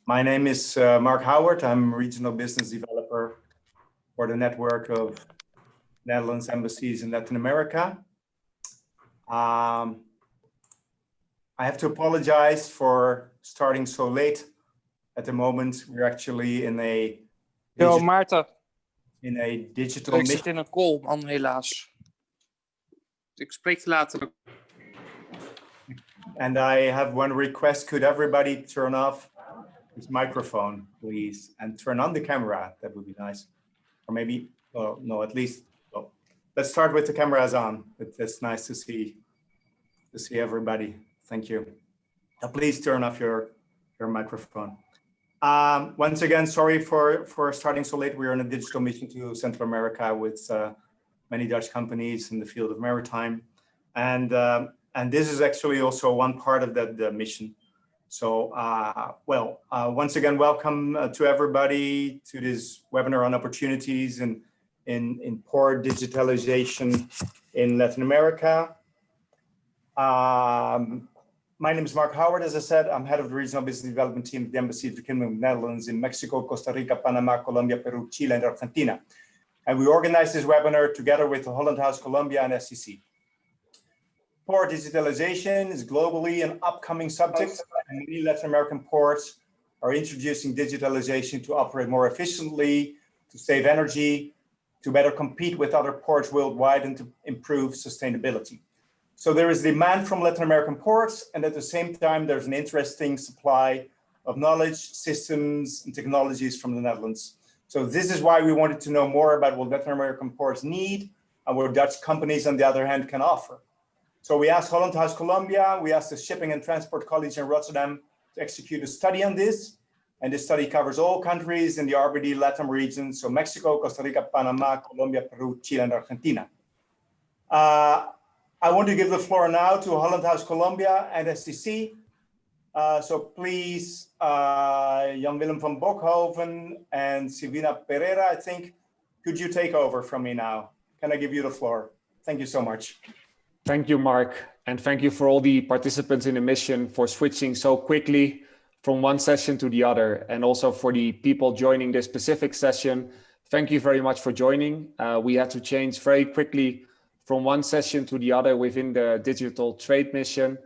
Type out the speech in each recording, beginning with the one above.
My name is Mark Howard. I'm regional business developer for the network of Netherlands embassies in Latin America. I have to apologize for starting so late. At the moment, we're actually in a Yo, Maarten. In a digital Ik zit in een call, man, helaas. Ik spreek je later. And I have one request. Could everybody turn off his microphone, please, and turn on the camera? That would be nice. Or maybe, well, no, at least, well, let's start with the cameras on. It's nice to see everybody. Thank you. Please turn off your microphone. Once again, sorry for starting so late. We're on a digital mission to Central America with many Dutch companies in the field of maritime. And this is actually also one part of that mission. So, once again, welcome to everybody to this webinar on opportunities in port digitalization in Latin America. My name is Mark Howard. As I said, I'm head of the regional business development team at the Embassy of the Kingdom of the Netherlands in Mexico, Costa Rica, Panama, Colombia, Peru, Chile, and Argentina. And we organized this webinar together with the Holland House Colombia and SCC. Port digitalization is globally an upcoming subject, and many Latin American ports are introducing digitalization to operate more efficiently, to save energy, to better compete with other ports worldwide, and to improve sustainability. So there is demand from Latin American ports, and at the same time, there's an interesting supply of knowledge, systems, and technologies from the Netherlands. So this is why we wanted to know more about what Latin American ports need and what Dutch companies, on the other hand, can offer. So we asked Holland House Colombia, we asked the Shipping and Transport College in Rotterdam to execute a study on this. And this study covers all countries in the RBD LATAM region, so Mexico, Costa Rica, Panama, Colombia, Peru, Chile, and Argentina. I want to give the floor now to Holland House Colombia and SCC. So please, Jan-Willem van Bokhoven and Silvina Pereira, I think, could you take over from me now? Can I give you the floor? Thank you so much. Thank you, Mark. And thank you for all the participants in the mission for switching so quickly from one session to the other. And also for the people joining this specific session, thank you very much for joining. We had to change very quickly from one session to the other within the digital trade mission.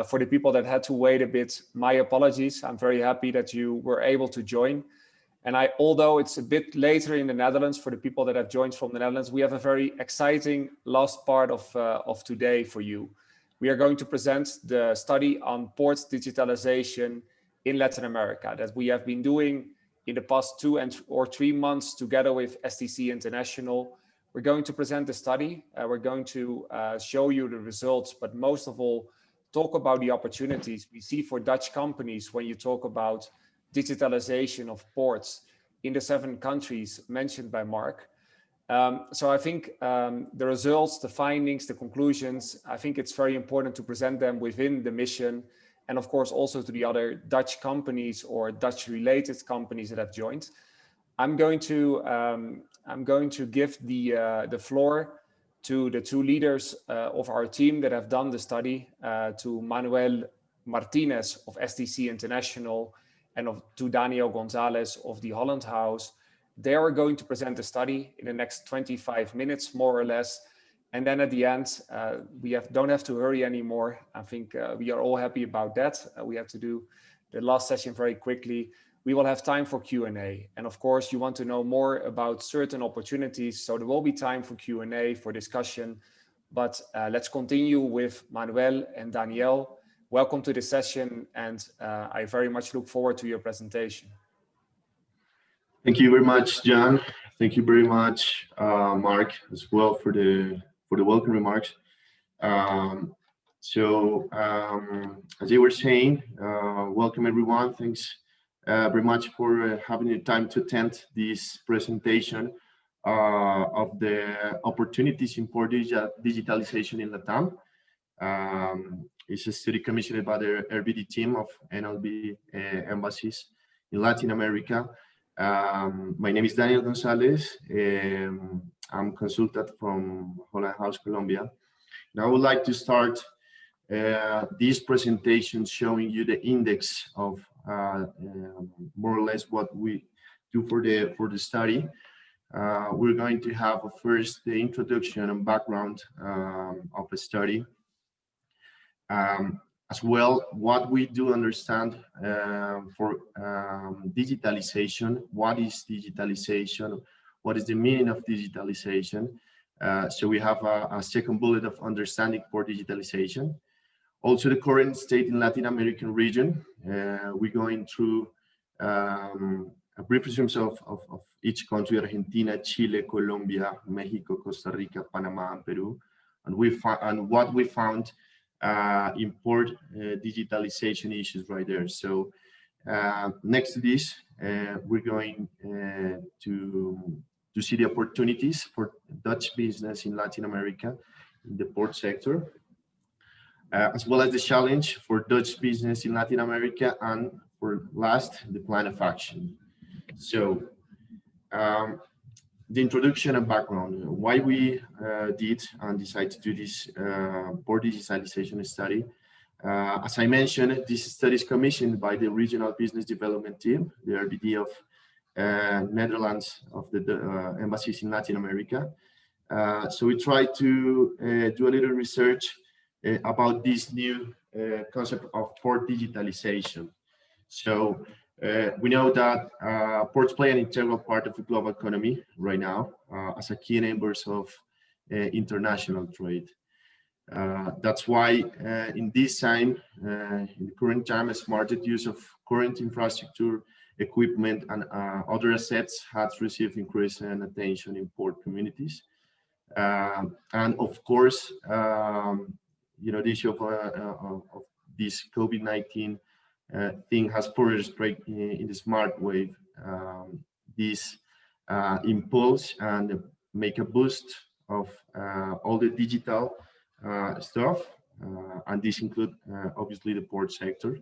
For the people that had to wait a bit, my apologies. I'm very happy that you were able to join. And although it's a bit later in the Netherlands, for the people that have joined from the Netherlands, we have a very exciting last part of today for you. We are going to present the study on port digitalization in Latin America that we have been doing in the past 2 or 3 months together with STC International. We're going to present the study. We're going to show you the results, but most of all, talk about the opportunities we see for Dutch companies when you talk about digitalization of ports in the 7 countries mentioned by Mark. So I think the results, the findings, the conclusions, I think it's very important to present them within the mission, and of course also to the other Dutch companies or Dutch related companies that have joined. I'm going to give the floor to the 2 leaders of our team that have done the study, to Manuel Martinez of STC International and to Daniel Gonzalez of the Holland House. They are going to present the study in the next 25 minutes, more or less. And then at the end, we don't have to hurry anymore. I think we are all happy about that. We have to do the last session very quickly. We will have time for Q&A. And of course, you want to know more about certain opportunities. So there will be time for Q&A, for discussion. But let's continue with Manuel and Daniel. Welcome to the session, and I very much look forward to your presentation. Thank you very much, Jan. Thank you very much, Mark, as well for the welcome remarks. As you were saying, welcome everyone. Thanks very much for having the time to attend this presentation of the opportunities in port digitalization in LATAM. It's a study commissioned by the RBD team of NLB embassies in Latin America. My name is Daniel Gonzalez. I'm a consultant from Holland House Colombia. And I would like to start this presentation showing you the index of more or less what we do for the study. We're going to have first the introduction and background of the study. As well, what we do understand for digitalization, what is digitalization, what is the meaning of digitalization. So we have a second bullet of understanding for digitalization. Also the current state in Latin American region. We're going through a brief resume of each country: Argentina, Chile, Colombia, Mexico, Costa Rica, Panama, and Peru. And what we found important digitalization issues right there. So next to this, we're going to see the opportunities for Dutch business in Latin America in the port sector, as well as the challenge for Dutch business in Latin America, and for last, the plan of action. So the introduction and background, why we did and decided to do this port digitalization study. As I mentioned, this study is commissioned by the Regional Business Development Team, the RBD of Netherlands, of the embassies in Latin America. So we tried to do a little research about this new concept of port digitalization. So we know that ports play an integral part of the global economy right now as a key enablers of international trade. That's why in this time, in the current time, a smarter use of current infrastructure, equipment, and other assets has received increasing attention in port communities. And of course, you know, the issue of this COVID-19 thing has further spread in the smart wave. This impulse and make a boost of all the digital stuff, and this include obviously the port sector.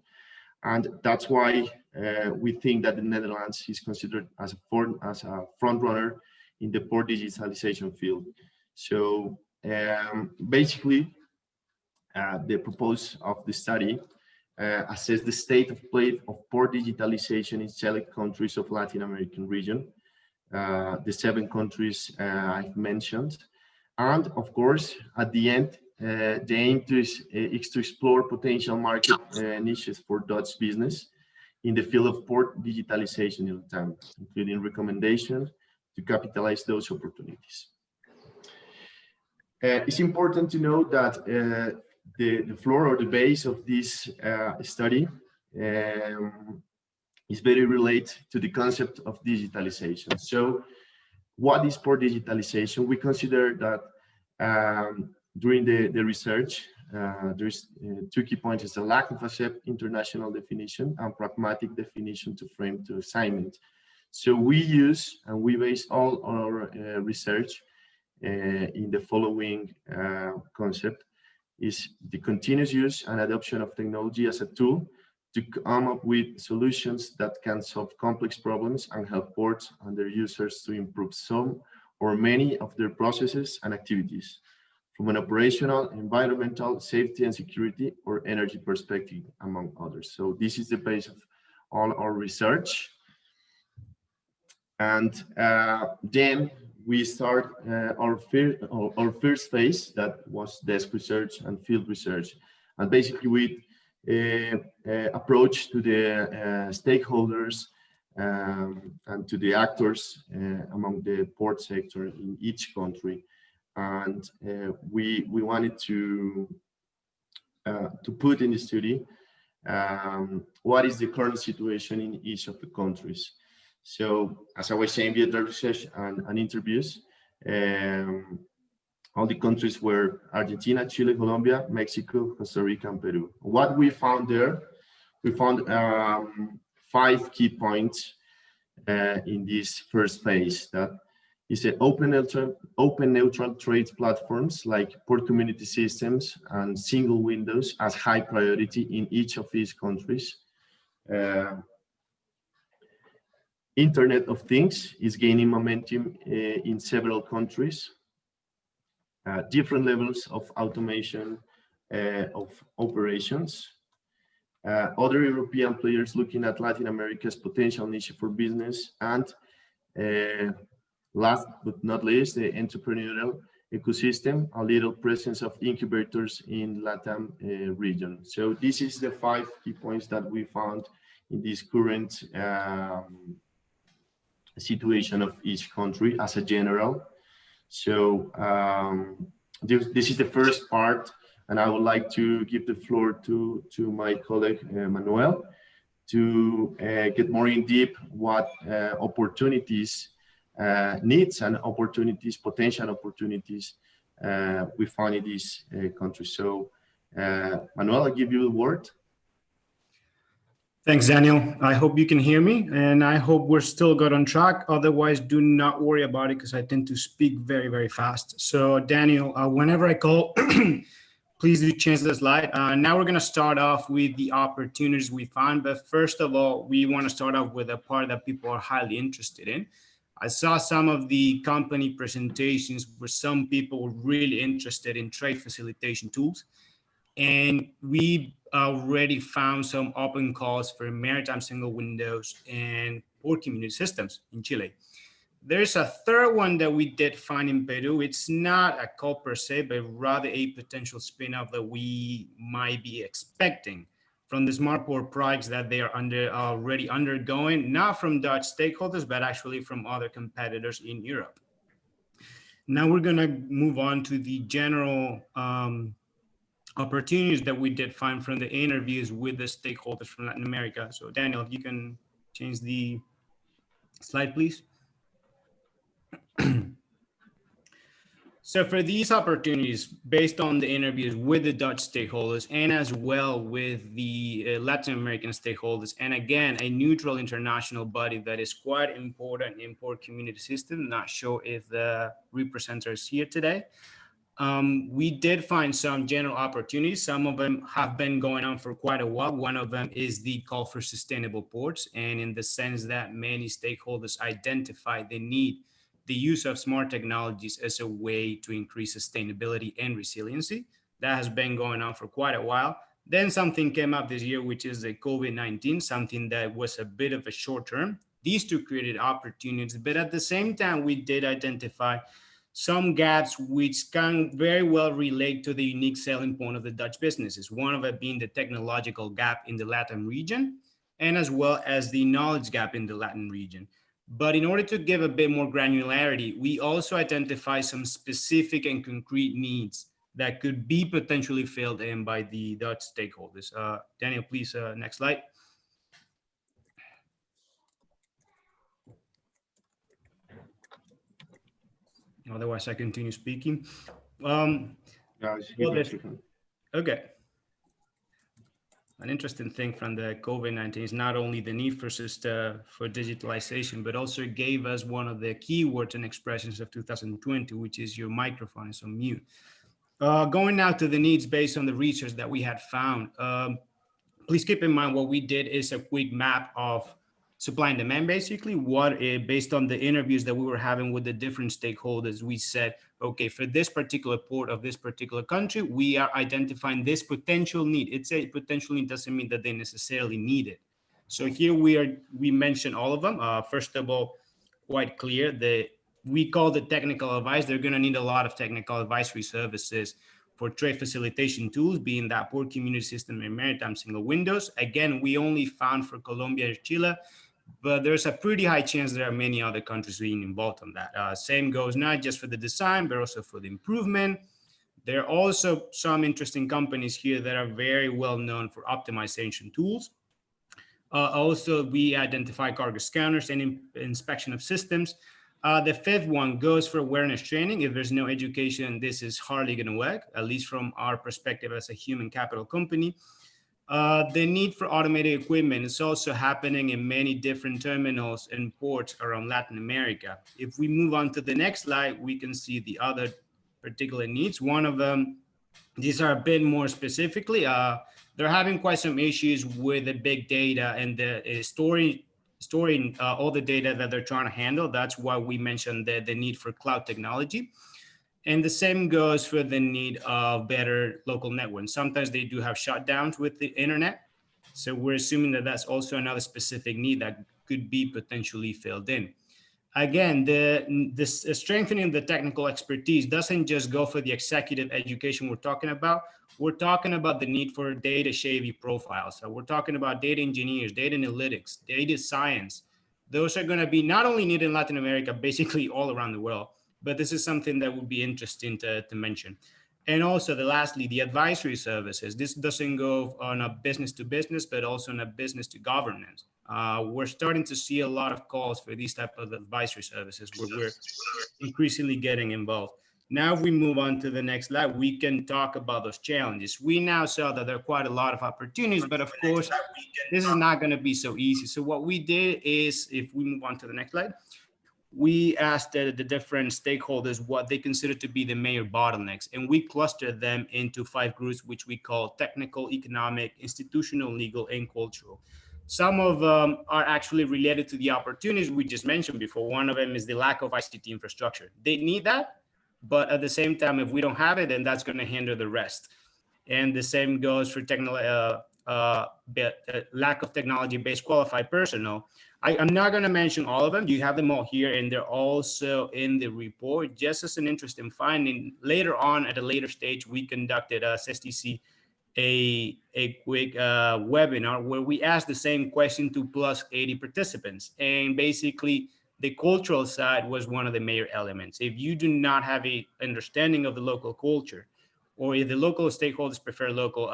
And that's why we think that the Netherlands is considered as a front runner in the port digitalization field. So basically, the purpose of the study assess the state of play of port digitalization in select countries of Latin American region, the 7 countries I've mentioned. And of course, at the end, the aim is to explore potential market niches for Dutch business in the field of port digitalization in time, including recommendations to capitalize those opportunities. It's important to note that the floor or the base of this study is very related to the concept of digitalization. So what is port digitalization? We consider that during the research, there's 2 key points: is the lack of a international definition and pragmatic definition to frame to assignment. So we use and we base all our research in the following concept: is the continuous use and adoption of technology as a tool to come up with solutions that can solve complex problems and help ports and their users to improve some or many of their processes and activities from an operational, environmental, safety and security, or energy perspective, among others. So this is the base of all our research. And then we start our first phase, that was desk research and field research. And basically we approach to the stakeholders and to the actors among the port sector in each country. And we wanted to put in the study what is the current situation in each of the countries. So as I was saying via the research and interviews, all the countries were Argentina, Chile, Colombia, Mexico, Costa Rica, and Peru. What we found there, we found 5 key points in this first phase. That is open neutral trade platforms like port community systems and single windows as high priority in each of these countries. Internet of Things is gaining momentum in several countries. Different levels of automation of operations. other European players looking at Latin America's potential niche for business, and last but not least, the entrepreneurial ecosystem, a little presence of incubators in LATAM region. So this is the 5 key points that we found in this current situation of each country as a general. So this is the first part, and I would like to give the floor to my colleague Manuel to get more in deep what opportunities, needs and opportunities, potential opportunities we find in this country. So Manuel, I'll give you the word. Thanks, Daniel. I hope you can hear me, and I hope we're still good on track. Otherwise, do not worry about it, because I tend to speak very, very fast. So Daniel, whenever I call, please do change the slide. Now we're going to start off with the opportunities we found. But first of all, we want to start off with a part that people are highly interested in. I saw some of the company presentations where some people were really interested in trade facilitation tools. And we already found some open calls for maritime single windows and port community systems in Chile. There's a third one that we did find in Peru. It's not a call per se, but rather a potential spin-off that we might be expecting from the smart port projects that they are already undergoing, not from Dutch stakeholders, but actually from other competitors in Europe. Now we're going to move on to the general opportunities that we did find from the interviews with the stakeholders from Latin America. So Daniel, if you can change the slide, please. So for these opportunities, based on the interviews with the Dutch stakeholders and as well with the Latin American stakeholders, and again, a neutral international body that is quite important in port community system, not sure if the representative is here today. We did find some general opportunities. Some of them have been going on for quite a while. One of them is the call for sustainable ports. And in the sense that many stakeholders identify the need, the use of smart technologies as a way to increase sustainability and resiliency. That has been going on for quite a while. Then something came up this year, which is the COVID-19, something that was a bit of a short term. These two created opportunities, but at the same time, we did identify some gaps which can very well relate to the unique selling point of the Dutch businesses. One of it being the technological gap in the Latin region, and as well as the knowledge gap in the Latin region. But in order to give a bit more granularity, we also identify some specific and concrete needs that could be potentially filled in by the Dutch stakeholders. Daniel, please, next slide. Otherwise, I continue speaking. Okay. An interesting thing from the COVID-19 is not only the need for digitalization, but also it gave us one of the keywords and expressions of 2020, which is your microphone is on mute. Going now to the needs based on the research that we had found. Please keep in mind what we did is a quick map of supply and demand, basically, based on the interviews that we were having with the different stakeholders, we said, okay, for this particular port of this particular country, we are identifying this potential need. It's a potential need, doesn't mean that they necessarily need it. So here we mentioned all of them. First of all, quite clear that we call the technical advice. They're going to need a lot of technical advisory services for trade facilitation tools, being that port community system and maritime single windows. Again, we only found for Colombia and Chile, but there's a pretty high chance there are many other countries being involved on that. Same goes not just for the design, but also for the improvement. There are also some interesting companies here that are very well known for optimization tools. Also, we identify cargo scanners and inspection of systems. The fifth one goes for awareness training. If there's no education, this is hardly going to work, at least from our perspective as a human capital company. The need for automated equipment is also happening in many different terminals and ports around Latin America. If we move on to the next slide, we can see the other particular needs. One of them, these are a bit more specifically, they're having quite some issues with the big data and the storing all the data that they're trying to handle. That's why we mentioned the need for cloud technology. And the same goes for the need of better local networks. Sometimes they do have shutdowns with the internet. So we're assuming that that's also another specific need that could be potentially filled in. Again, the strengthening of the technical expertise doesn't just go for the executive education we're talking about. We're talking about the need for data savvy profiles. So we're talking about data engineers, data analytics, data science. Those are going to be not only needed in Latin America, basically all around the world, but this is something that would be interesting to mention. And also, lastly, the advisory services. This doesn't go on a business to business, but also on a business to governance. We're starting to see a lot of calls for these type of advisory services where we're increasingly getting involved. Now, if we move on to the next slide, we can talk about those challenges. We now saw that there are quite a lot of opportunities, but of course, this is not going to be so easy. So what we did is, if we move on to the next slide, we asked the different stakeholders what they consider to be the major bottlenecks, and we clustered them into 5 groups, which we call technical, economic, institutional, legal, and cultural. Some of them are actually related to the opportunities we just mentioned before. One of them is the lack of ICT infrastructure. They need that, but at the same time, if we don't have it, then that's going to hinder the rest. And the same goes for lack of technology-based qualified personnel. I'm not going to mention all of them. You have them all here, and they're also in the report. Just as an interesting finding, later on at a later stage, we conducted a SSTC a quick webinar where we asked the same question to plus 80 participants. And basically, the cultural side was one of the major elements. If you do not have an understanding of the local culture, or if the local stakeholders prefer local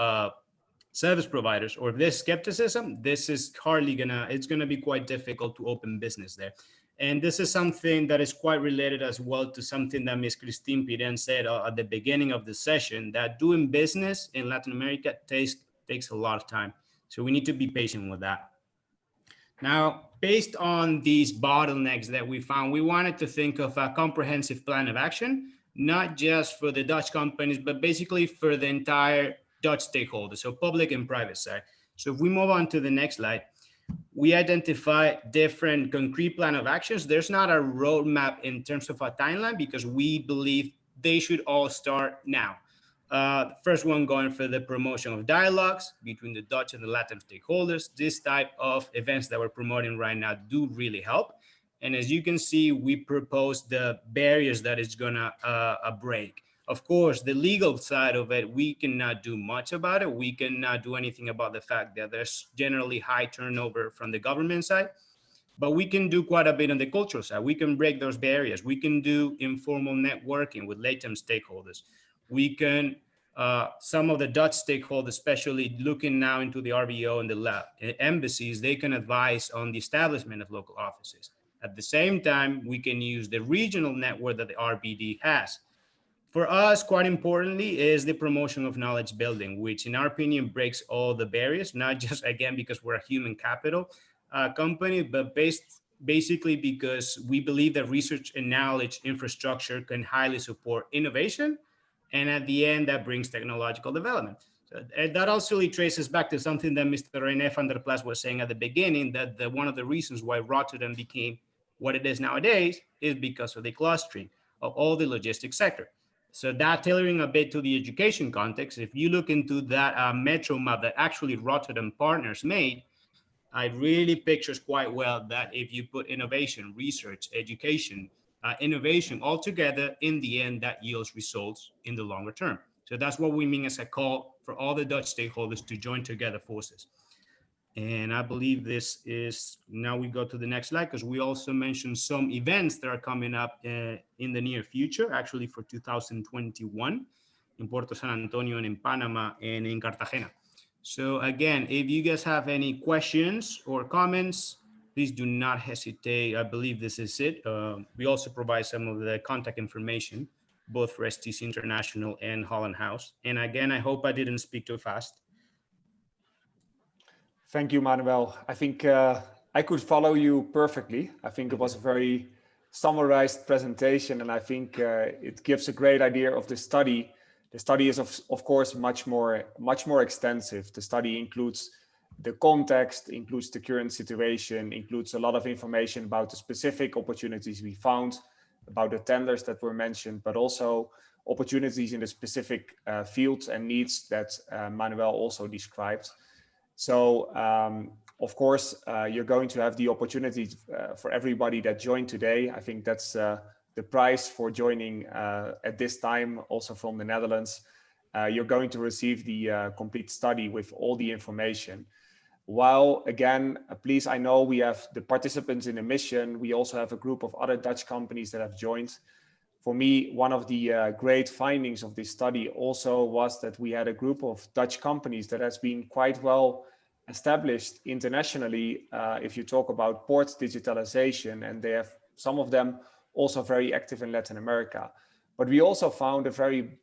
service providers, or if there's skepticism, this is it's gonna be quite difficult to open business there. And this is something that is quite related as well to something that Ms. Christine Piren said at the beginning of the session, that doing business in Latin America takes a lot of time. So we need to be patient with that. Now, based on these bottlenecks that we found, we wanted to think of a comprehensive plan of action, not just for the Dutch companies, but basically for the entire Dutch stakeholders, so public and private side. So if we move on to the next slide, we identify different concrete plan of actions. There's not a roadmap in terms of a timeline because we believe they should all start now. First one going for the promotion of dialogues between the Dutch and the Latin stakeholders. This type of events that we're promoting right now do really help. And as you can see, we propose the barriers that it's gonna break. Of course, the legal side of it, we cannot do much about it. We cannot do anything about the fact that there's generally high turnover from the government side, but we can do quite a bit on the cultural side. We can break those barriers. We can do informal networking with latent stakeholders. We can, some of the Dutch stakeholders, especially looking now into the RBO and the embassies, they can advise on the establishment of local offices. At the same time, we can use the regional network that the RBD has. For us, quite importantly, is the promotion of knowledge building, which in our opinion breaks all the barriers, not just, again, because we're a human capital company, but basically because we believe that research and knowledge infrastructure can highly support innovation. And at the end, that brings technological development. So that also traces back to something that Mr. René van der Plas was saying at the beginning, that one of the reasons why Rotterdam became what it is nowadays is because of the clustering of all the logistics sector. So that tailoring a bit to the education context, if you look into that metro map that actually Rotterdam Partners made, it really pictures quite well that if you put innovation, research, education, innovation all together, in the end, that yields results in the longer term. So that's what we mean as a call for all the Dutch stakeholders to join together forces. And I believe this is, now we go to the next slide, because we also mentioned some events that are coming up in the near future, actually for 2021, in Puerto San Antonio and in Panama and in Cartagena. So again, if you guys have any questions or comments, please do not hesitate. I believe this is it. We also provide some of the contact information, both for STC International and Holland House. And again, I hope I didn't speak too fast. Thank you, Manuel. I think I could follow you perfectly. I think it was a very summarized presentation, and I think it gives a great idea of the study. The study is, of course, much more extensive. The study includes the context, includes the current situation, includes a lot of information about the specific opportunities we found, about the tenders that were mentioned, but also opportunities in the specific fields and needs that Manuel also described. So of course, you're going to have the opportunity for everybody that joined today. I think that's the price for joining at this time, also from the Netherlands. You're going to receive the complete study with all the information. While again, please, I know we have the participants in the mission. We also have a group of other Dutch companies that have joined. For me, one of the great findings of this study also was that we had a group of Dutch companies that has been quite well established internationally. If you talk about ports digitalization, and they have some of them also very active in Latin America. But we also found a very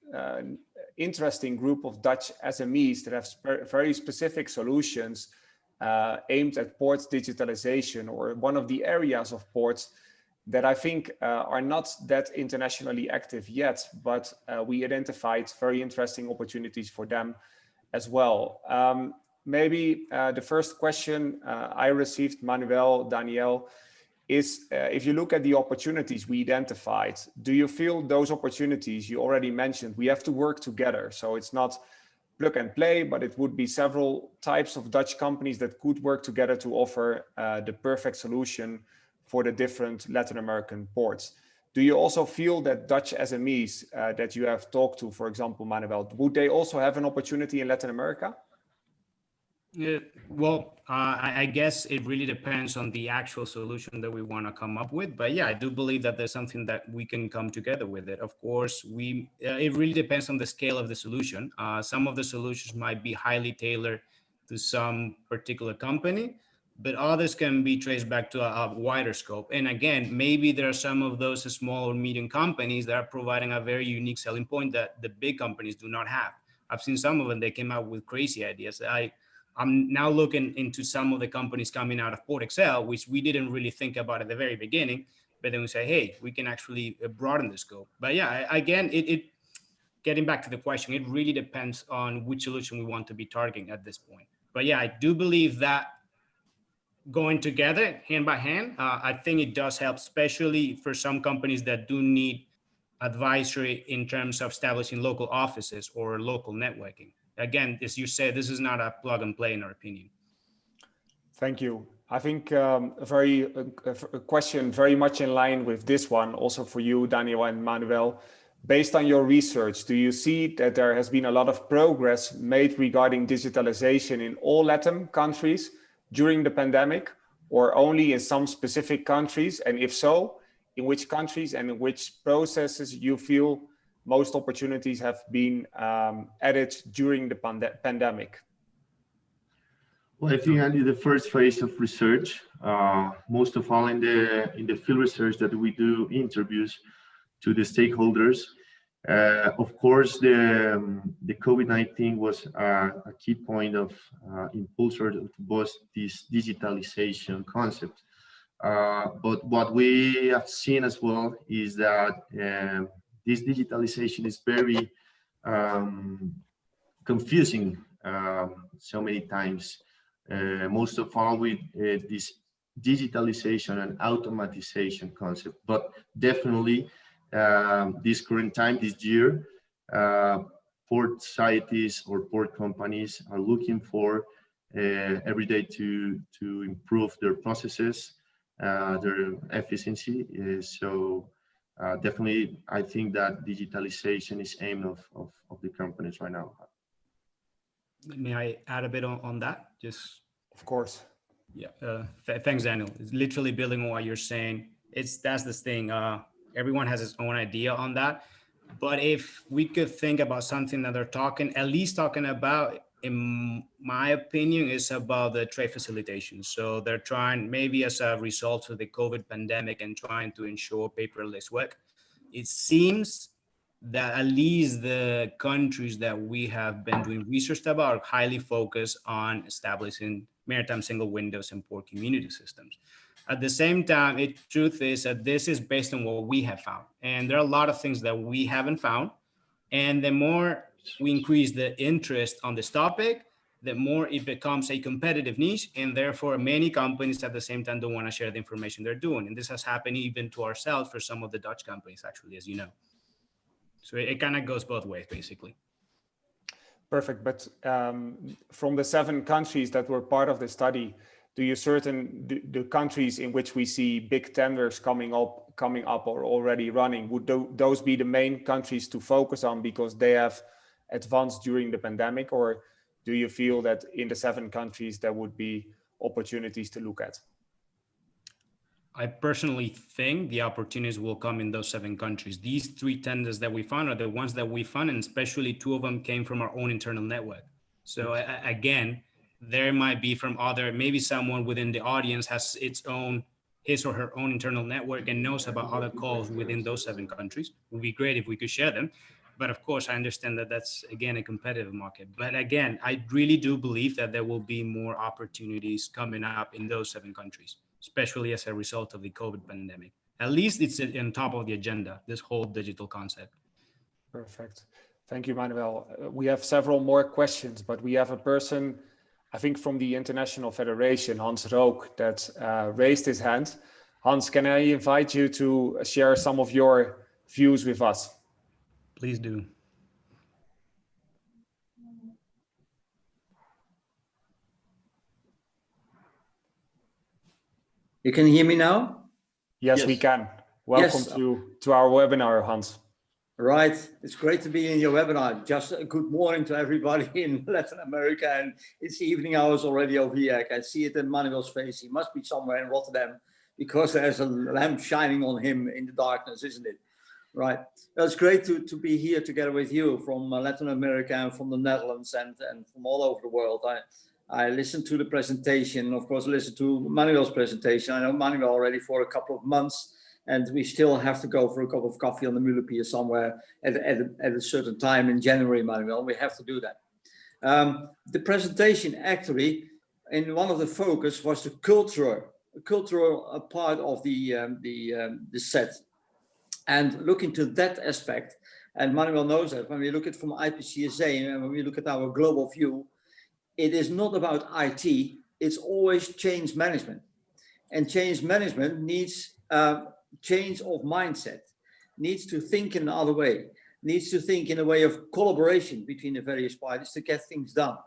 interesting group of Dutch SMEs that have very specific solutions aimed at ports digitalization, or one of the areas of ports that I think are not that internationally active yet, but we identified very interesting opportunities for them as well. Maybe the first question I received, Manuel, Danielle, is if you look at the opportunities we identified, do you feel those opportunities you already mentioned, we have to work together? So it's not plug and play, but it would be several types of Dutch companies that could work together to offer the perfect solution for the different Latin American ports. Do you also feel that Dutch SMEs that you have talked to, for example, Manuel, would they also have an opportunity in Latin America? Yeah, well, I guess it really depends on the actual solution that we want to come up with. But yeah, I do believe that there's something that we can come together with it. Of course, it really depends on the scale of the solution. Some of the solutions might be highly tailored to some particular company, but others can be traced back to a wider scope. And again, maybe there are some of those small or medium companies that are providing a very unique selling point that the big companies do not have. I've seen some of them, they came out with crazy ideas. I'm now looking into some of the companies coming out of Port Excel, which we didn't really think about at the very beginning, but then we say, hey, we can actually broaden the scope. But yeah, again, getting back to the question, it really depends on which solution we want to be targeting at this point. But yeah, I do believe that going together hand by hand, I think it does help, especially for some companies that do need advisory in terms of establishing local offices or local networking. Again, as you said, this is not a plug and play in our opinion. Thank you. I think a question very much in line with this one, also for you, Daniel and Manuel. Based on your research, do you see that there has been a lot of progress made regarding digitalization in all Latin countries during the pandemic, or only in some specific countries? And if so, in which countries and in which processes you feel most opportunities have been added during the pandemic? Well, I think only the first phase of research, most of all in the field research that we do interviews to the stakeholders. Of course, the COVID-19 was a key point of impulsor to boost this digitalization concept. But what we have seen as well is that this digitalization is very confusing so many times. Most of all with this digitalization and automatization concept, but definitely this current time, this year, port societies or port companies are looking for every day to improve their processes, their efficiency. So definitely, I think that digitalization is aim of the companies right now. May I add a bit on that? Just of course. Yeah. Thanks, Daniel. It's literally building on what you're saying. That's this thing. Everyone has his own idea on that. But if we could think about something that they're at least talking about, in my opinion, is about the trade facilitation. So they're trying, maybe as a result of the COVID pandemic and trying to ensure paperless work. It seems that at least the countries that we have been doing research about are highly focused on establishing maritime single windows and port community systems. At the same time, truth is that this is based on what we have found. And there are a lot of things that we haven't found. And the more we increase the interest on this topic, the more it becomes a competitive niche. And therefore, many companies at the same time don't want to share the information they're doing. And this has happened even to ourselves for some of the Dutch companies, actually, as you know. So it kind of goes both ways, basically. Perfect. But from the 7 countries that were part of the study, do you the countries in which we see big tenders coming up or already running, would those be the main countries to focus on because they have advanced during the pandemic, or do you feel that in the 7 countries there would be opportunities to look at? I personally think the opportunities will come in those 7 countries. These 3 tenders that we found are the ones that we found, and especially 2 of them came from our own internal network. So again, there might be from maybe someone within the audience has his or her own internal network and knows about other calls within those 7 countries. It would be great if we could share them. But of course, I understand that that's, again, a competitive market. But again, I really do believe that there will be more opportunities coming up in those 7 countries, especially as a result of the COVID pandemic. At least it's on top of the agenda, this whole digital concept. Perfect. Thank you, Manuel. We have several more questions, but we have a person, I think from the International Federation, Hans Rook, that raised his hand. Hans, can I invite you to share some of your views with us? Please do. You can hear me now? Yes, we can. Welcome to our webinar, Hans. Right. It's great to be in your webinar. Just a good morning to everybody in Latin America. And it's evening hours already over here. I can see it in Manuel's face. He must be somewhere in Rotterdam because there's a lamp shining on him in the darkness, isn't it? Right. It's great to be here together with you from Latin America and from the Netherlands and from all over the world. I listened to the presentation, of course, listened to Manuel's presentation. I know Manuel already for a couple of months, and we still have to go for a cup of coffee on the Mulepier somewhere at a certain time in January, Manuel. We have to do that. The presentation actually, in one of the focus was the cultural part of the set. And look into that aspect, and Manuel knows that when we look at from IPCSA and when we look at our global view, it is not about IT, it's always change management. And change management needs change of mindset, needs to think in another way, needs to think in a way of collaboration between the various parties to get things done.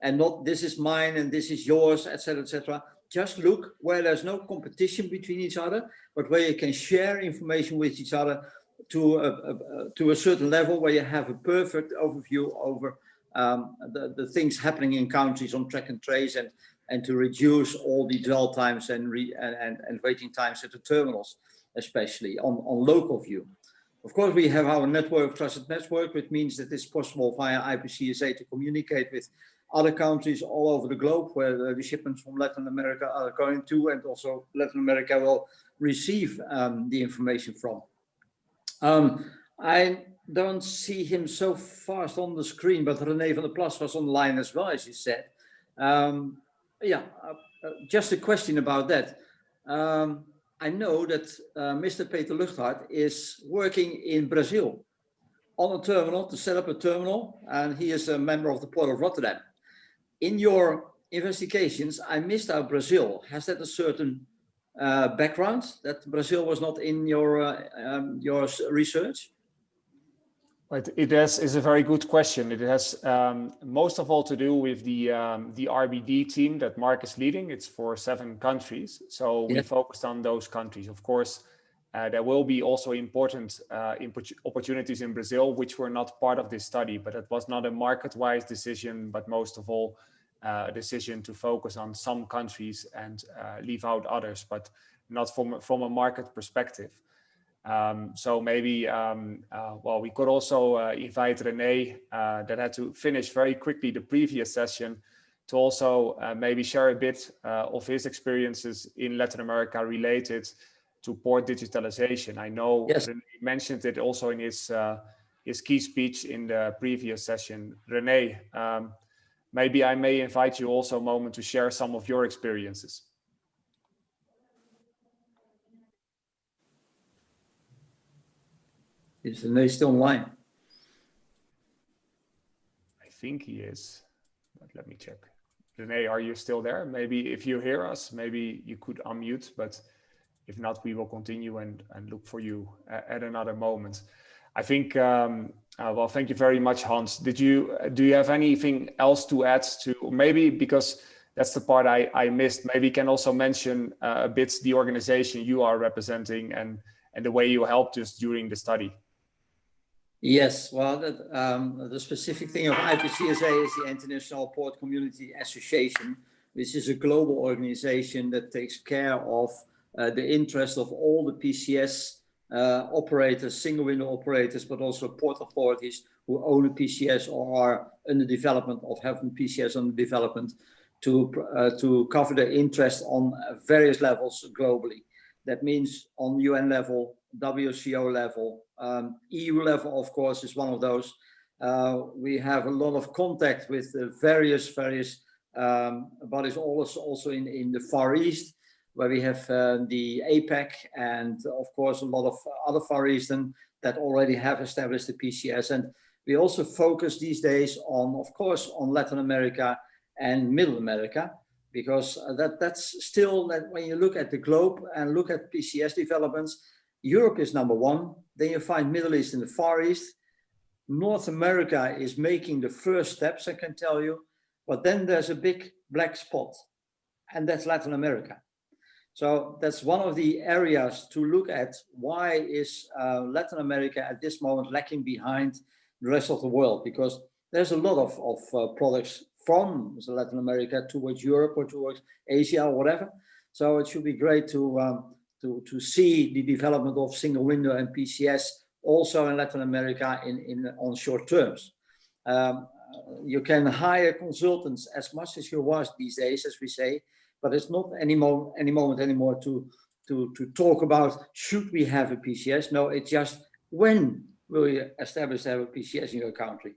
And not this is mine and this is yours, etc., etc. Just look where there's no competition between each other, but where you can share information with each other to a certain level where you have a perfect overview over the things happening in countries on track and trace, and to reduce all the dwell times and waiting times at the terminals, especially on local view. Of course, we have our network, trusted network, which means that it's possible via IPCSA to communicate with other countries all over the globe where the shipments from Latin America are going to, and also Latin America will receive the information from. I don't see him so fast on the screen, but René van der Plas was on the line as well, as you said. Just a question about that. I know that Mr. Peter Luchthart is working in Brazil on a terminal, to set up a terminal, and he is a member of the Port of Rotterdam. In your investigations, I missed out Brazil. Has that a certain background that Brazil was not in your research? It is a very good question. It has most of all to do with the RBD team that Mark is leading. It's for 7 countries. So we focused on those countries. Of course, there will be also important opportunities in Brazil, which were not part of this study, but it was not a market-wise decision, but most of all a decision to focus on some countries and leave out others, but not from a market perspective. So maybe, we could also invite René that had to finish very quickly the previous session to also maybe share a bit of his experiences in Latin America related to port digitalization. I know René mentioned it also in his key speech in the previous session. René, maybe I may invite you also a moment to share some of your experiences. Is René still online? I think he is, but let me check. René, are you still there? Maybe if you hear us, maybe you could unmute, but if not, we will continue and look for you at another moment. I think, well, thank you very much, Hans. Do you have anything else to add to, maybe because that's the part I missed, maybe you can also mention a bit the organization you are representing and the way you helped us during the study. Yes, well, the specific thing of IPCSA is the International Port Community Association, which is a global organization that takes care of the interest of all the PCS operators, single window operators, but also port authorities who own a PCS or are under development of having PCS under development to cover their interest on various levels globally. That means on UN level, WCO level, EU level, of course, is one of those. We have a lot of contact with various bodies also in the Far East, where we have the APEC and of course a lot of other Far Eastern that already have established the PCS. And we also focus these days on, of course, on Latin America and Middle America, because that's still that when you look at the globe and look at PCS developments, Europe is number one. Then you find Middle East and the Far East. North America is making the first steps, I can tell you, but then there's a big black spot, and that's Latin America. So that's one of the areas to look at. Why is Latin America at this moment lagging behind the rest of the world? Because there's a lot of products from Latin America towards Europe or towards Asia or whatever. So it should be great to see the development of single window and PCS also in Latin America on short terms. You can hire consultants as much as you want these days, as we say, but it's not any moment anymore to talk about should we have a PCS. No, it's just when will you establish to have a PCS in your country.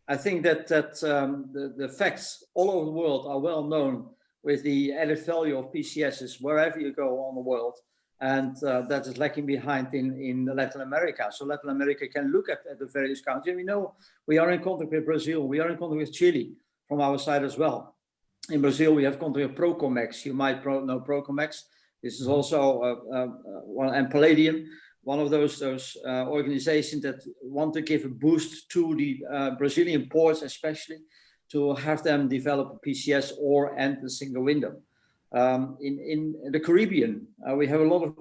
I think that the facts all over the world are well known with the added value of PCSs wherever you go on the world, and that is lagging behind in Latin America. So Latin America can look at the various countries. We know we are in contact with Brazil, we are in contact with Chile from our side as well. In Brazil, we have contact with Procomex. You might know Procomex. This is also and Palladium, one of those organizations that want to give a boost to the Brazilian ports, especially to have them develop a PCS and the single window. In the Caribbean, we have a lot of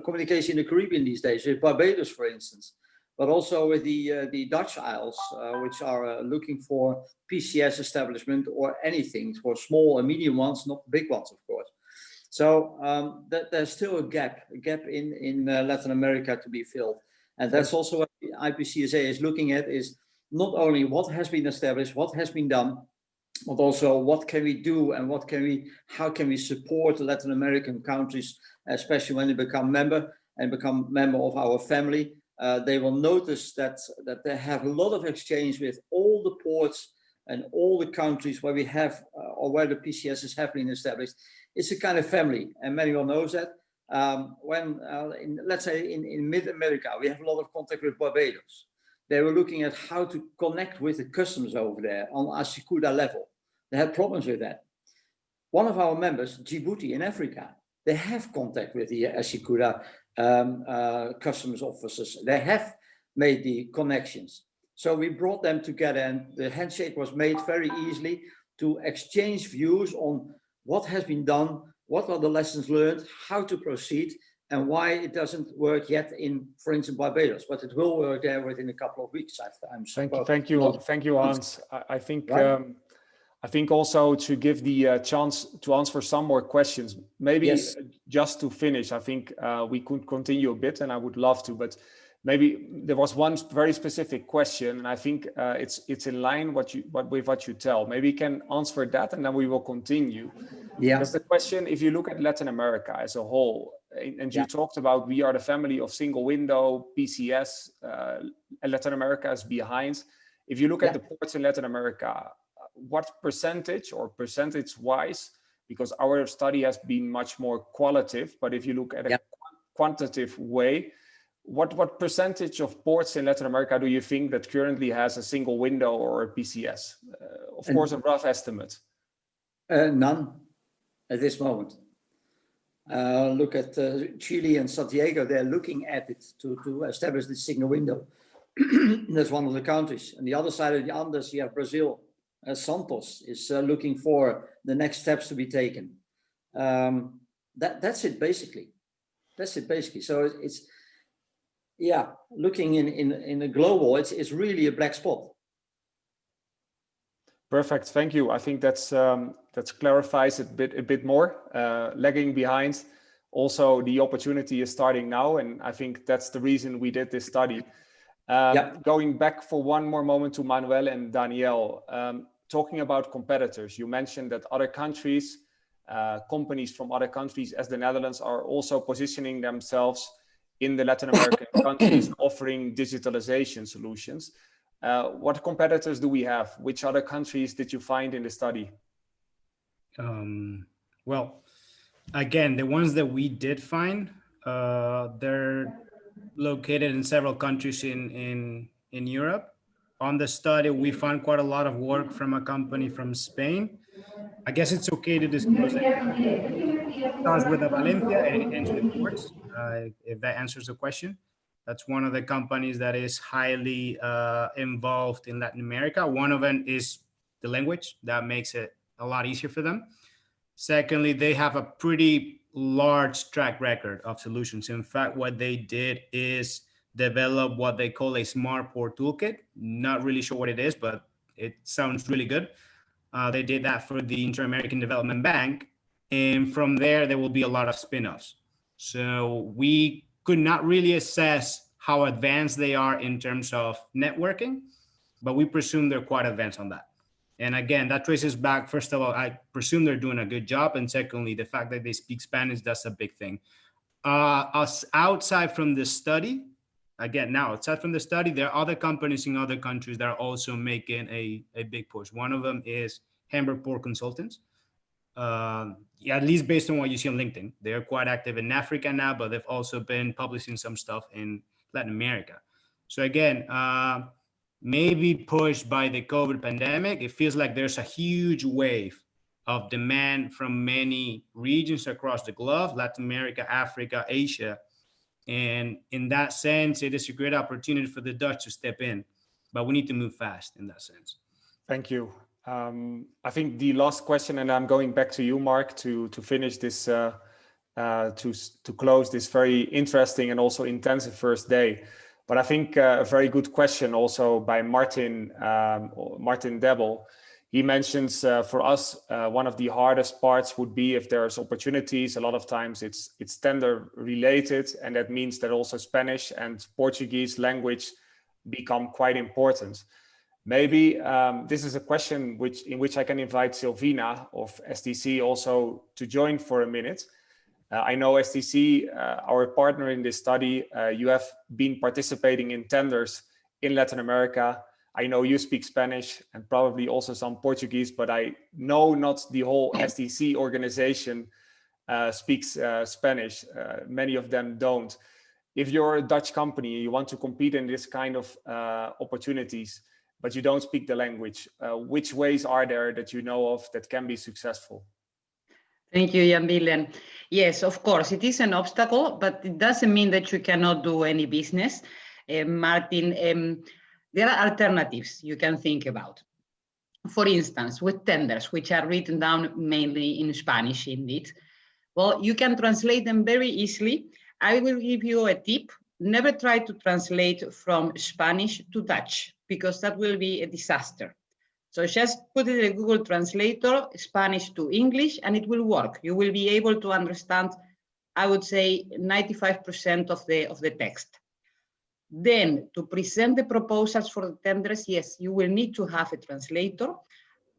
communication in the Caribbean these days, with Barbados, for instance, but also with the Dutch Isles, which are looking for PCS establishment or anything for small and medium ones, not big ones, of course. So there's still a gap in Latin America to be filled. And that's also what the IPCSA is looking at, is not only what has been established, what has been done, but also what can we do and how can we support the Latin American countries, especially when they become member of our family. They will notice that they have a lot of exchange with all the ports and all the countries where we have or where the PCS have been established. It's a kind of family, and many will know that. Let's say in Mid-America, we have a lot of contact with Barbados. They were looking at how to connect with the customs over there on Asikuda level. They had problems with that. One of our members, Djibouti in Africa, they have contact with the Asikuda customs officers. They have made the connections. So we brought them together, and the handshake was made very easily to exchange views on what has been done, what are the lessons learned, how to proceed, and why it doesn't work yet in, for instance, Barbados, but it will work there within a couple of weeks. Thank you, Hans. I think right? I think also to give the chance to answer some more questions. Maybe yes. Just to finish, I think we could continue a bit, and I would love to, but maybe there was one very specific question, and I think it's in line with what you tell. Maybe you can answer that, and then we will continue. Yeah. Because the question, if you look at Latin America as a whole, and you talked about we are the family of single window, PCS, and Latin America is behind. If you look at the ports in Latin America, what percentage or percentage-wise, because our study has been much more qualitative, but if you look at a quantitative way, what percentage of ports in Latin America do you think that currently has a single window or a PCS? Of course, a rough estimate. None at this moment. Look at Chile and Santiago, they're looking at it to establish the single window. That's one of the countries. And the other side of the Andes, you have Brazil. Santos is looking for the next steps to be taken. That's it basically. That's it basically. So it's yeah, looking in a global, it's really a black spot. Perfect, thank you. I think that clarifies it a bit more. Lagging behind, also the opportunity is starting now, and I think that's the reason we did this study. Going back for one more moment to Manuel and Danielle, talking about competitors, you mentioned that other countries, companies from other countries as the Netherlands are also positioning themselves in the Latin American countries, offering digitalization solutions. What competitors do we have? Which other countries did you find in the study? Well, again, the ones that we did find, they're located in several countries in Europe. On the study, we found quite a lot of work from a company from Spain. I guess it's okay to disclose that it starts with a Valencia and it ends with ports, if that answers the question. That's one of the companies that is highly involved in Latin America. One of them is the language. That makes it a lot easier for them. Secondly, they have a pretty large track record of solutions. In fact, what they did is develop what they call a smart port toolkit. Not really sure what it is, but it sounds really good. They did that for the Inter-American Development Bank. And from there will be a lot of spin-offs. So we could not really assess how advanced they are in terms of networking, but we presume they're quite advanced on that. And again, that traces back, first of all, I presume they're doing a good job. And secondly, the fact that they speak Spanish, that's a big thing. Outside from the study, again, now aside from the study, there are other companies in other countries that are also making a big push. One of them is Hamburg Port Consultants. At least based on what you see on LinkedIn, they're quite active in Africa now, but they've also been publishing some stuff in Latin America. So again, maybe pushed by the COVID pandemic, it feels like there's a huge wave of demand from many regions across the globe, Latin America, Africa, Asia. And in that sense, it is a great opportunity for the Dutch to step in, but we need to move fast in that sense. Thank you. I think the last question, and I'm going back to you, Mark, to finish this, to close this very interesting and also intensive first day. But I think a very good question also by Martin Debel. He mentions for us, one of the hardest parts would be if there's opportunities. A lot of times it's tender related, and that means that also Spanish and Portuguese language become quite important. Maybe this is a question in which I can invite Silvina of STC also to join for a minute. I know STC, our partner in this study, you have been participating in tenders in Latin America. I know you speak Spanish and probably also some Portuguese, but I know not the whole STC organization speaks Spanish. Many of them don't. If you're a Dutch company, you want to compete in this kind of opportunities, but you don't speak the language, which ways are there that you know of that can be successful? Thank you, Jan-Willem. Yes, of course, it is an obstacle, but it doesn't mean that you cannot do any business. Martin, there are alternatives you can think about. For instance, with tenders, which are written down mainly in Spanish, indeed. Well, you can translate them very easily. I will give you a tip. Never try to translate from Spanish to Dutch, because that will be a disaster. So just put it in a Google Translator, Spanish to English, and it will work. You will be able to understand, I would say, 95% of the text. Then to present the proposals for the tenders, yes, you will need to have a translator.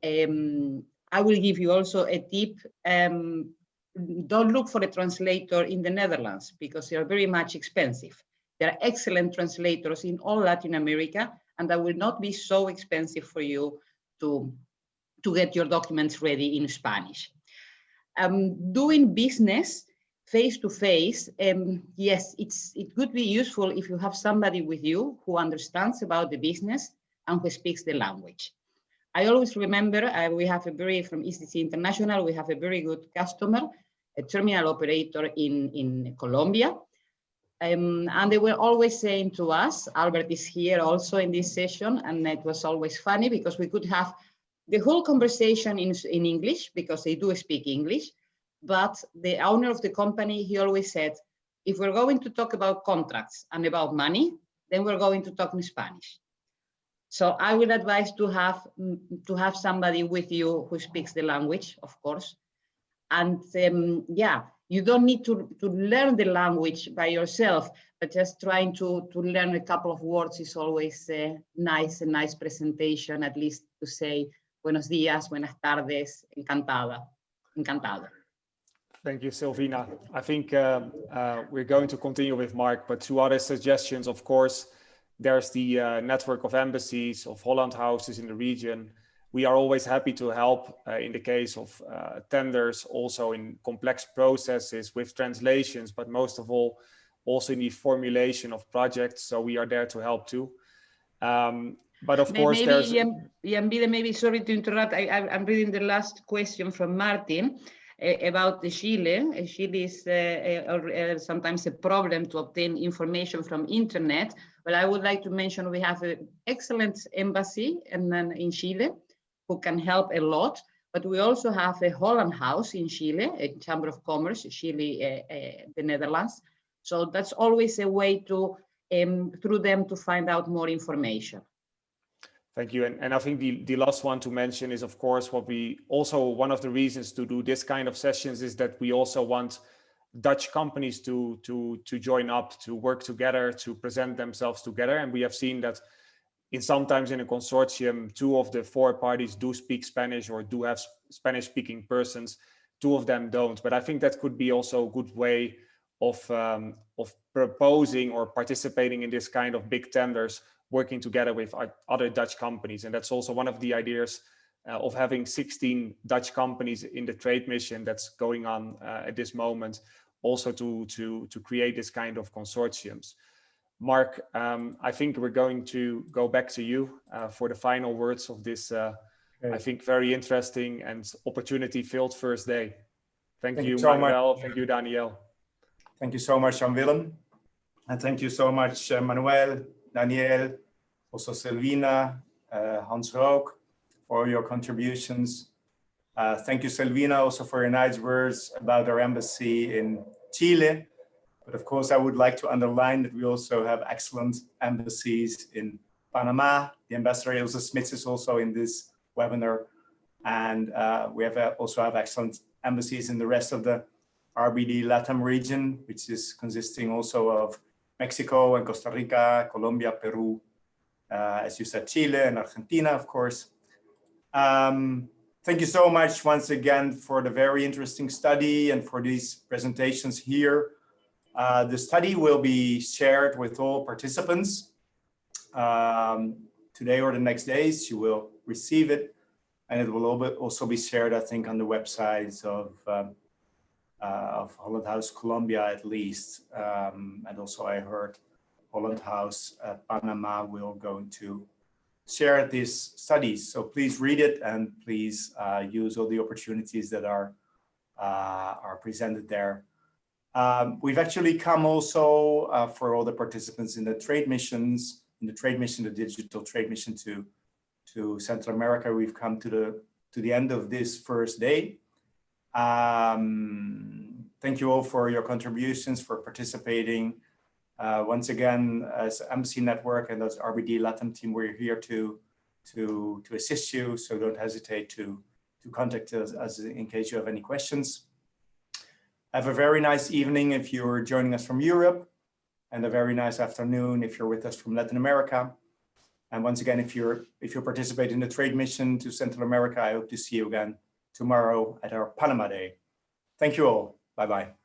I will give you also a tip. Don't look for a translator in the Netherlands because they are very much expensive. There are excellent translators in all Latin America, and that will not be so expensive for you to get your documents ready in Spanish. Doing business face-to-face, yes, it could be useful if you have somebody with you who understands about the business and who speaks the language. I always remember we have from ECC International, we have a very good customer, a terminal operator in Colombia. And they were always saying to us, Albert is here also in this session, and it was always funny because we could have the whole conversation in English because they do speak English, but the owner of the company, he always said, if we're going to talk about contracts and about money, then we're going to talk in Spanish. So I would advise to have somebody with you who speaks the language, of course. And yeah, you don't need to learn the language by yourself, but just trying to learn a couple of words is always a nice presentation, at least to say buenos días, buenas tardes, encantada, encantado. Thank you, Silvina. I think we're going to continue with Mark, but 2 other suggestions, of course. There's the network of embassies, of Holland houses in the region. We are always happy to help in the case of tenders, also in complex processes with translations, but most of all, also in the formulation of projects. So we are there to help too. But of course, there's... Maybe, sorry to interrupt. I'm reading the last question from Martin about the Chile. Chile is sometimes a problem to obtain information from internet. But I would like to mention we have an excellent embassy in Chile who can help a lot. But we also have a Holland house in Chile, a Chamber of Commerce, Chile, the Netherlands. So that's always a way to, through them, to find out more information. Thank you. And I think the last one to mention is, of course, what we also, one of the reasons to do this kind of sessions is that we also want Dutch companies to join up, to work together, to present themselves together. And we have seen that sometimes in a consortium, 2 of the 4 parties do speak Spanish or do have Spanish speaking persons, 2 of them don't. But I think that could be also a good way of proposing or participating in this kind of big tenders, working together with other Dutch companies. And that's also one of the ideas of having 16 Dutch companies in the trade mission that's going on at this moment, also to create this kind of consortiums. Mark, I think we're going to go back to you for the final words of this, I think, very interesting and opportunity-filled first day. Thank you, so Manuel. much. Thank you, Daniel. Thank you so much, Jan-Willem. And thank you so much, Manuel, Daniel, also Silvina, Hans Rook, for your contributions. Thank you, Silvina, also for your nice words about our embassy in Chile. But of course, I would like to underline that we also have excellent embassies in Panama. The ambassador Ilse Smits is also in this webinar. And we also have excellent embassies in the rest of the RBD LATAM region, which is consisting also of Mexico and Costa Rica, Colombia, Peru, as you said, Chile and Argentina, of course. Thank you so much once again for the very interesting study and for these presentations here. The study will be shared with all participants today or the next days. You will receive it, and it will also be shared, I think, on the websites of Holland House Colombia at least, and also I heard Holland House Panama will going to share these studies. So please read it and please use all the opportunities that are presented there. We've actually come also for all the participants in the trade missions, the digital trade mission to Central America. We've come to the end of this first day. Thank you all for your contributions, for participating. Once again, as Embassy Network and as RBD LATAM team, we're here to assist you. So don't hesitate to contact us in case you have any questions. Have a very nice evening if you're joining us from Europe, and a very nice afternoon if you're with us from Latin America. And once again, if you participate in the trade mission to Central America, I hope to see you again tomorrow at our Panama Day. Thank you all. Bye-bye.